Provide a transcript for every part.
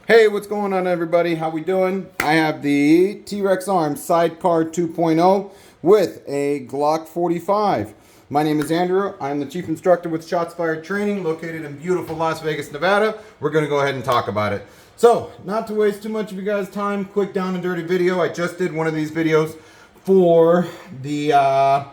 Hey, what's going on, everybody? How we doing? I have the Trex Sidecar 2.0 with a Glock 45. My name is Andrew. I'm the chief instructor with Shots Fired Training, located in beautiful Las Vegas, Nevada. We're going to go ahead and talk about it. So, not to waste too much of you guys' time, quick down and dirty video. I just did one of these videos for the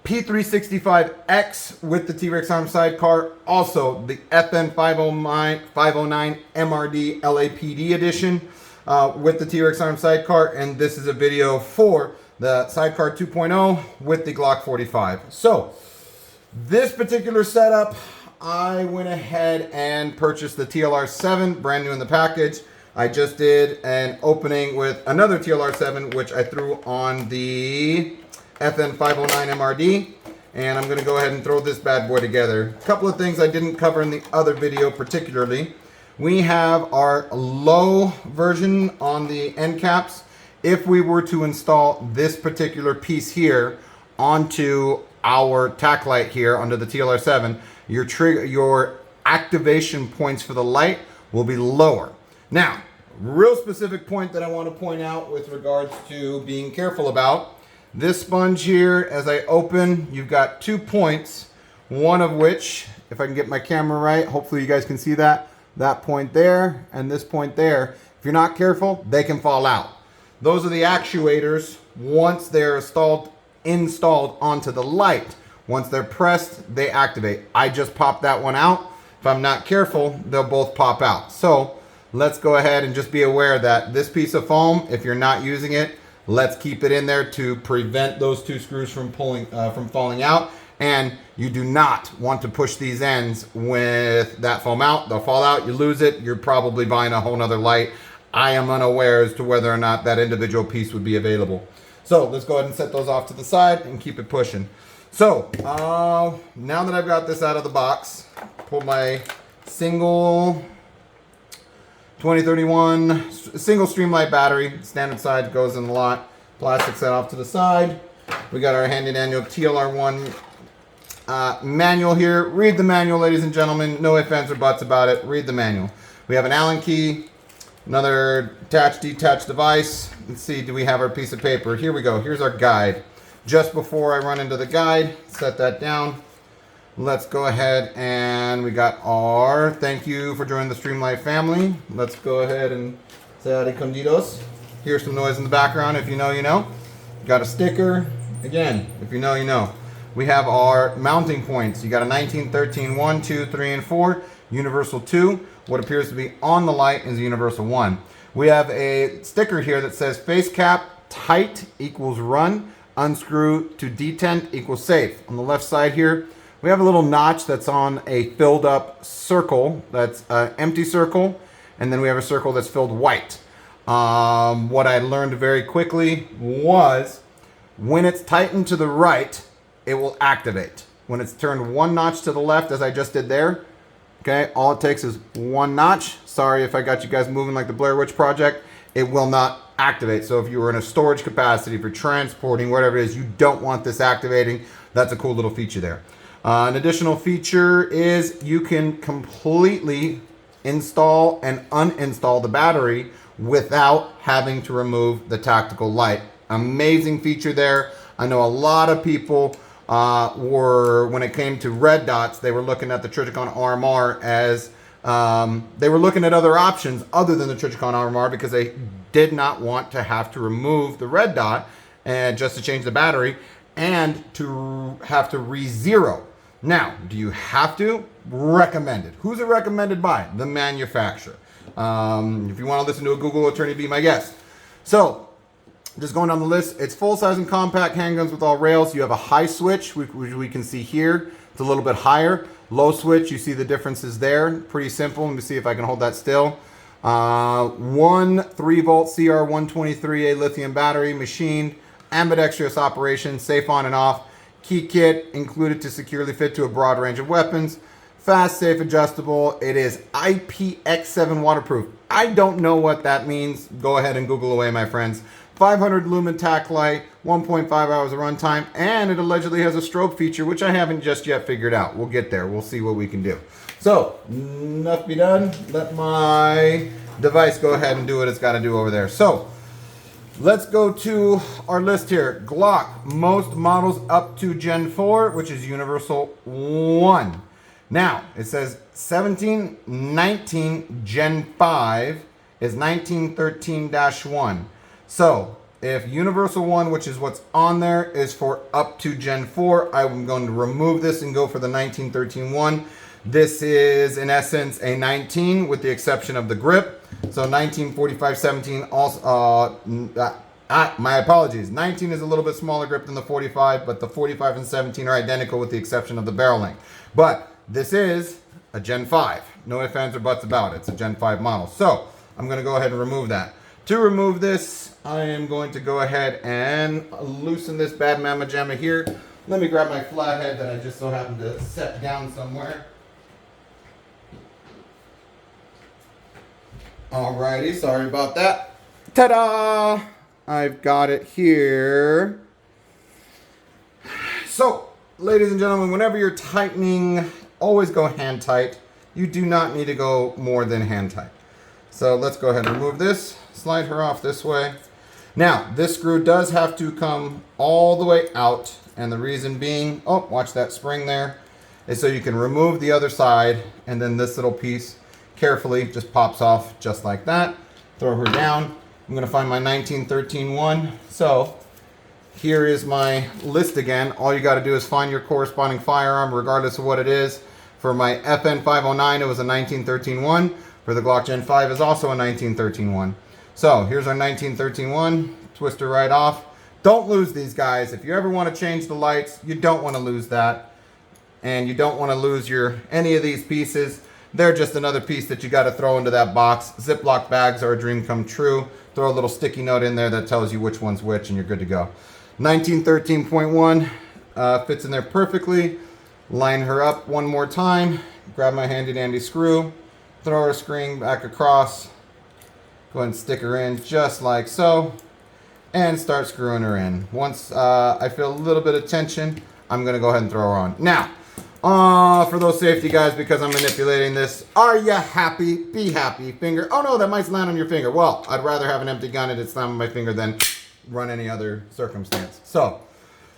P365X with the Trex Sidecar. Also, the FN 509 MRD LAPD edition with the Trex Sidecar. And this is a video for the Sidecar 2.0 with the Glock 45. So, this particular setup, I went ahead and purchased the TLR7, brand new in the package. I just did an opening with another TLR7, which I threw on the FN 509 MRD, and I'm going to go ahead and throw this bad boy together. A couple of things I didn't cover in the other video particularly. We have our low version on the end caps. If we were to install this particular piece here onto our tack light here under the TLR7, your activation points for the light will be lower. Now, real specific point that I want to point out with regards to being careful about. This sponge here, as I open, you've got 2 points, one of which, if I can get my camera right, hopefully you guys can see that point there and this point there. If you're not careful, they can fall out. Those are the actuators once they're installed onto the light. Once they're pressed, they activate. I just popped that one out. If I'm not careful, they'll both pop out. So let's go ahead and just be aware that this piece of foam, if you're not using it, let's keep it in there to prevent those 2 screws from falling out. And you do not want to push these ends with that foam out. They'll fall out, you lose it, you're probably buying a whole nother light. I am unaware as to whether or not that individual piece would be available. So let's go ahead and set those off to the side and keep it pushing. So now that I've got this out of the box, pull my single 2031 single Streamlight battery, standard size, goes in the lot. Plastic set off to the side. We got our handy dandy TLR1 manual here. Read the manual, ladies and gentlemen. No ifs, ands, or buts about it. Read the manual. We have an Allen key, another detached device. Let's see, do we have our piece of paper? Here we go. Here's our guide. Just before I run into the guide, set that down. Let's go ahead and we got our thank you for joining the Streamlight family. Let's go ahead and say escondidos. Here's some noise in the background. If you know, you know. Got a sticker. Again, if you know, you know. We have our mounting points. You got a 1913 1, 2, 3, and 4. Universal 2. What appears to be on the light is Universal 1. We have a sticker here that says face cap tight equals run. Unscrew to detent equals safe. On the left side here, we have a little notch that's on a filled up circle. That's an empty circle. And then we have a circle that's filled white. What I learned very quickly was when it's tightened to the right, it will activate. When it's turned 1 notch to the left, as I just did there, okay, all it takes is 1 notch. Sorry if I got you guys moving like the Blair Witch Project. It will not activate. So if you were in a storage capacity for transporting, whatever it is, you don't want this activating. That's a cool little feature there. An additional feature is you can completely install and uninstall the battery without having to remove the tactical light. Amazing feature there. I know a lot of people when it came to red dots, they were looking at the Trijicon RMR as they were looking at other options other than the Trijicon RMR because they did not want to have to remove the red dot and just to change the battery and to have to re-zero. Now, do you have to? Recommended. Who's it recommended by? The manufacturer. If you want to listen to a Google attorney, be my guest. So, just going down the list, it's full size and compact handguns with all rails. You have a high switch, which we can see here. It's a little bit higher. Low switch, you see the differences there. Pretty simple. Let me see if I can hold that still. 1 3-volt CR123A lithium battery, machined, ambidextrous operation, safe on and off. Key kit included to securely fit to a broad range of weapons. Fast, safe, adjustable. It is IPX7 waterproof. I don't know what that means. Go ahead and Google away, my friends. 500 lumen tack light, 1.5 hours of runtime, and it allegedly has a strobe feature, which I haven't just yet figured out. We'll get there. We'll see what we can do. So, enough be done. Let my device go ahead and do what it's got to do over there. So let's go to our list here. Glock, most models up to Gen 4, which is Universal 1. Now, it says 1719 Gen 5 is 1913-1. So, if Universal 1, which is what's on there, is for up to Gen 4, I'm going to remove this and go for the 1913-1. This is, in essence, a 19 with the exception of the grip. So 1945-17 also, my apologies. 19 is a little bit smaller grip than the 45, but the 45 and 17 are identical with the exception of the barrel length. But this is a Gen 5. No ifs, ands, or buts about it. It's a Gen 5 model. So I'm going to go ahead and remove that. To remove this, I am going to go ahead and loosen this bad mamma jamma here. Let me grab my flathead that I just so happened to set down somewhere. Alrighty, sorry about that. Ta-da! I've got it here. So, ladies and gentlemen, whenever you're tightening, always go hand tight. You do not need to go more than hand tight. So let's go ahead and remove this. Slide her off this way. Now, this screw does have to come all the way out. And the reason being, oh, watch that spring there, is so you can remove the other side. And then this little piece carefully just pops off just like that. Throw her down. I'm going to find my 1913-1. So here is my list again. All you got to do is find your corresponding firearm regardless of what it is. For my FN 509, it was a 1913-1. For the Glock Gen 5 is also a 1913-1. So here's our 1913-1. Twist her right off. Don't lose these guys. If you ever want to change the lights, you don't want to lose that. And you don't want to lose any of these pieces. They're just another piece that you got to throw into that box. Ziploc bags are a dream come true. Throw a little sticky note in there that tells you which one's which and you're good to go. 1913.1 fits in there perfectly. Line her up one more time. Grab my handy dandy screw. Throw her screen back across. Go ahead and stick her in just like so. And start screwing her in. Once I feel a little bit of tension, I'm going to go ahead and throw her on. Now, for those safety guys, because I'm manipulating this, are you happy? Be happy. Finger. Oh no, that might land on your finger. Well, I'd rather have an empty gun and it slam on my finger than run any other circumstance. So,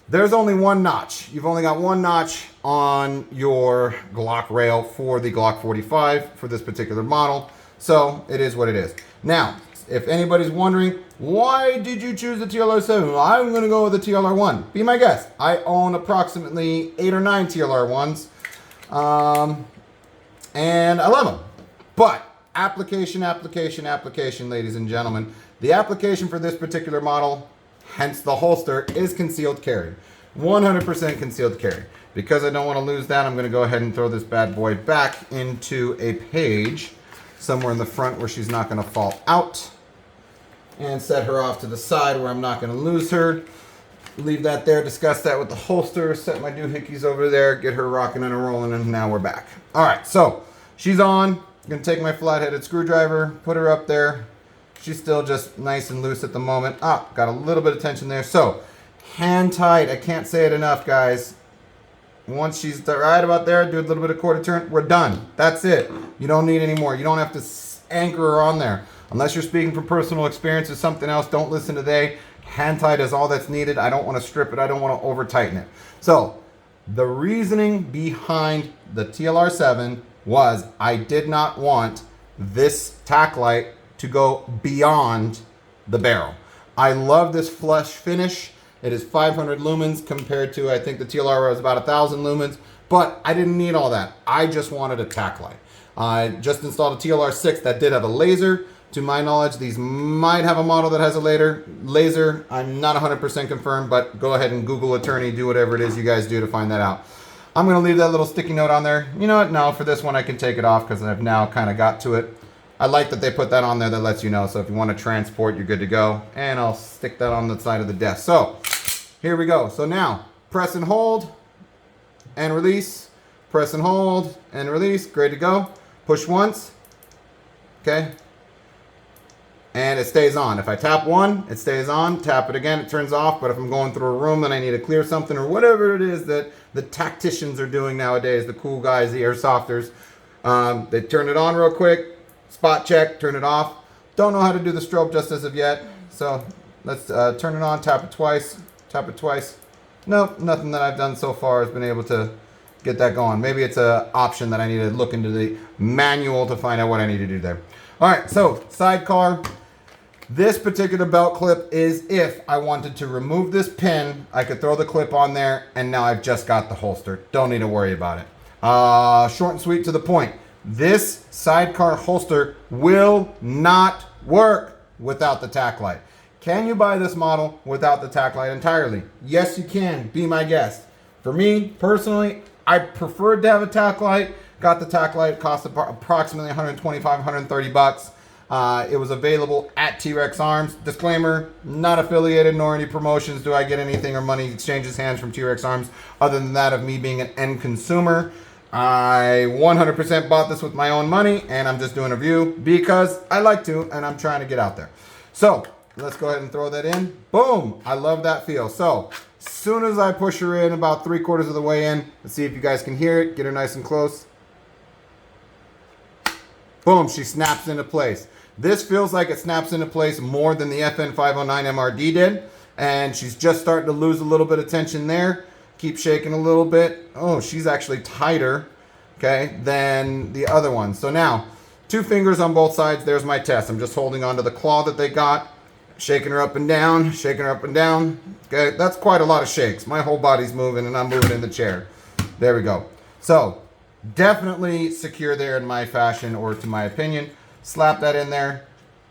there's only one notch. You've only got one notch on your Glock rail for the Glock 45 for this particular model. So it is what it is. Now, if anybody's wondering, why did you choose the TLR7? Well, I'm going to go with the TLR1. Be my guest. I own approximately 8 or 9 TLR1s. And I love them. But application, ladies and gentlemen. The application for this particular model, hence the holster, is concealed carry. 100% concealed carry. Because I don't want to lose that, I'm going to go ahead and throw this bad boy back into a page somewhere in the front where she's not going to fall out. And set her off to the side where I'm not going to lose her. Leave that there, discuss that with the holster, set my doohickeys over there, get her rocking and rolling, and now we're back. Alright, so she's on. I'm going to take my flat-headed screwdriver, put her up there. She's still just nice and loose at the moment. Ah, got a little bit of tension there. So, hand tight. I can't say it enough, guys. Once she's right about there, do a little bit of quarter turn. We're done. That's it. You don't need any more. You don't have to anchor her on there. Unless you're speaking from personal experience or something else, don't listen today. Hand tight is all that's needed. I don't want to strip it. I don't want to over tighten it. So, the reasoning behind the TLR7 was I did not want this tack light to go beyond the barrel. I love this flush finish. It is 500 lumens compared to, I think the TLR was about 1,000 lumens, but I didn't need all that. I just wanted a tack light. I just installed a TLR6 that did have a laser. To my knowledge, these might have a model that has a laser. I'm not 100% confirmed, but go ahead and Google attorney, do whatever it is you guys do to find that out. I'm going to leave that little sticky note on there. You know what? No, for this one I can take it off because I've now kind of got to it. I like that they put that on there that lets you know. So if you want to transport, you're good to go. And I'll stick that on the side of the desk. So here we go. So now press and hold and release. Press and hold and release. Great to go. Push once. Okay. And it stays on. If I tap one, it stays on. Tap it again, it turns off. But if I'm going through a room and I need to clear something or whatever it is that the tacticians are doing nowadays, the cool guys, the airsofters, they turn it on real quick, spot check, turn it off. Don't know how to do the strobe just as of yet. So let's turn it on, tap it twice. Nope, nothing that I've done so far has been able to get that going. Maybe it's an option that I need to look into the manual to find out what I need to do there. All right, so sidecar. This particular belt clip is if I wanted to remove this pin, I could throw the clip on there, and now I've just got the holster. Don't need to worry about it. Short and sweet to the point. This sidecar holster will not work without the tack light. Can you buy this model without the tack light entirely? Yes, you can. Be my guest. For me, personally, I preferred to have a tack light. Got the tack light. It cost approximately 125, 130 bucks. It was available at Trex Arms. Disclaimer, not affiliated nor any promotions. Do I get anything or money exchanges hands from Trex Arms other than that of me being an end consumer? I 100% bought this with my own money, and I'm just doing a review because I like to, and I'm trying to get out there. So let's go ahead and throw that in. Boom! I love that feel. So as soon as I push her in about 3/4 of the way in, let's see if you guys can hear it. Get her nice and close. Boom! She snaps into place. This feels like it snaps into place more than the FN509 MRD did. And she's just starting to lose a little bit of tension there. Keep shaking a little bit. Oh, she's actually tighter, okay, than the other one. So now, 2 fingers on both sides. There's my test. I'm just holding onto the claw that they got. Shaking her up and down, shaking her up and down. Okay, that's quite a lot of shakes. My whole body's moving and I'm moving in the chair. There we go. So, definitely secure there in my fashion, or to my opinion. Slap that in there.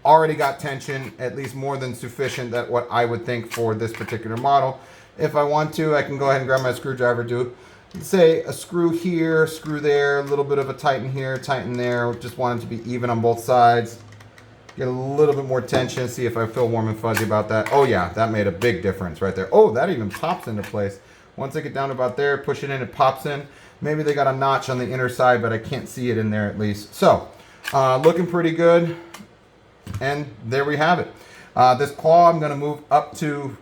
Already got tension, at least more than sufficient, that what I would think for this particular model. If I want to, I can go ahead and grab my screwdriver, do, say, a screw here, screw there, a little bit of a tighten here, tighten there. Just want it to be even on both sides. Get a little bit more tension, see if I feel warm and fuzzy about that. Oh yeah, that made a big difference right there. Oh, that even pops into place. Once I get down to about there, push it in, it pops in. Maybe they got a notch on the inner side, but I can't see it in there at least. So, looking pretty good. And there we have it. This claw I'm going to move up to,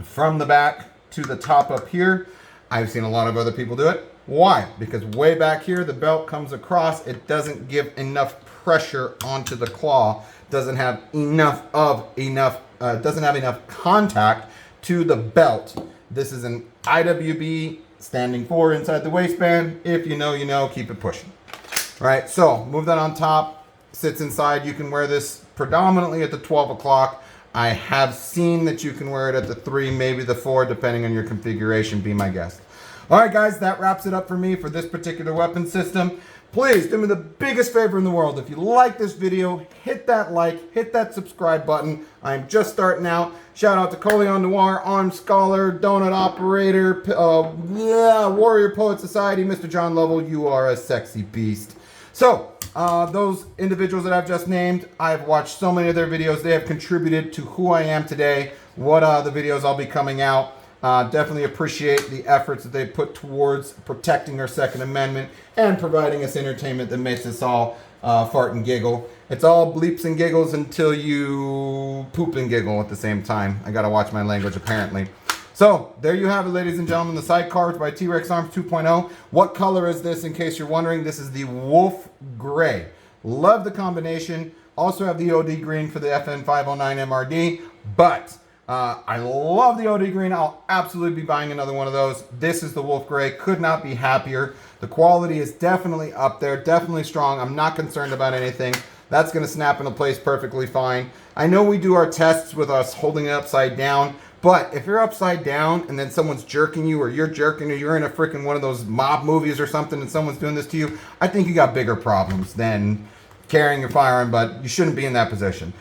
from the back to the top up here. I've seen a lot of other people do it. Why? Because way back here, the belt comes across. It doesn't give enough pressure onto the claw. Doesn't have enough contact to the belt. This is an IWB standing for inside the waistband. If you know, you know, keep it pushing. All right, so move that on top, sits inside. You can wear this predominantly at the 12 o'clock. I have seen that you can wear it at the 3, maybe the 4, depending on your configuration. Be my guest. All right, guys, that wraps it up for me for this particular weapon system. Please do me the biggest favor in the world. If you like this video, hit that like, hit that subscribe button. I'm just starting out. Shout out to Coleon Noir, Armed Scholar, Donut Operator, Warrior Poet Society, Mr. John Lovell. You are a sexy beast. So, those individuals that I've just named, I've watched so many of their videos. They have contributed to who I am today, what the videos I'll be coming out. Definitely appreciate the efforts that they put towards protecting our Second Amendment and providing us entertainment that makes us all fart and giggle. It's all bleeps and giggles until you poop and giggle at the same time. I gotta watch my language apparently. So, there you have it, ladies and gentlemen, the sidecars by Trex Arms 2.0. What color is this, in case you're wondering? This is the Wolf Gray. Love the combination. Also have the OD Green for the FN509 MRD, but I love the OD Green. I'll absolutely be buying another one of those. This is the Wolf Gray. Could not be happier. The quality is definitely up there, definitely strong. I'm not concerned about anything. That's going to snap into place perfectly fine. I know we do our tests with us holding it upside down, but if you're upside down and then someone's jerking you, or you're jerking, or you're in a freaking one of those mob movies or something and someone's doing this to you, I think you got bigger problems than carrying your firearm, but you shouldn't be in that position.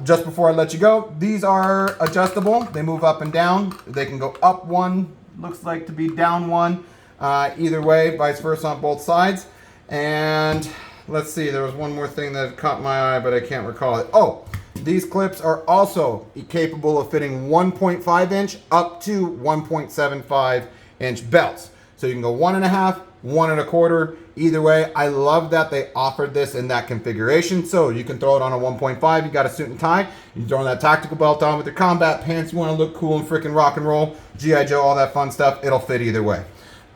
Just before I let you go, these are adjustable. They move up and down. They can go up one, looks like to be down one. Either way, vice versa on both sides. And let's see, there was one more thing that caught my eye, but I can't recall it. Oh, these clips are also capable of fitting 1.5 inch up to 1.75 inch belts. So you can go 1.5, 1.25. Either way, I love that they offered this in that configuration. So you can throw it on a 1.5. You got a suit and tie. You throw that tactical belt on with your combat pants. You want to look cool and freaking rock and roll. G.I. Joe, all that fun stuff. It'll fit either way.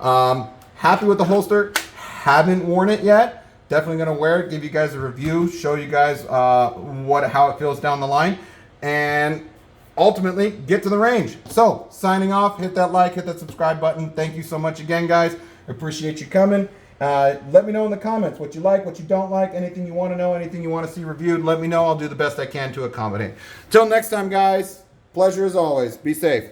Happy with the holster. Haven't worn it yet. Definitely going to wear it, give you guys a review, show you guys how it feels down the line, and ultimately get to the range. So, signing off, hit that like, hit that subscribe button. Thank you so much again, guys. Appreciate you coming. Let me know in the comments what you like, what you don't like, anything you want to know, anything you want to see reviewed. Let me know. I'll do the best I can to accommodate. Till next time, guys, pleasure as always. Be safe.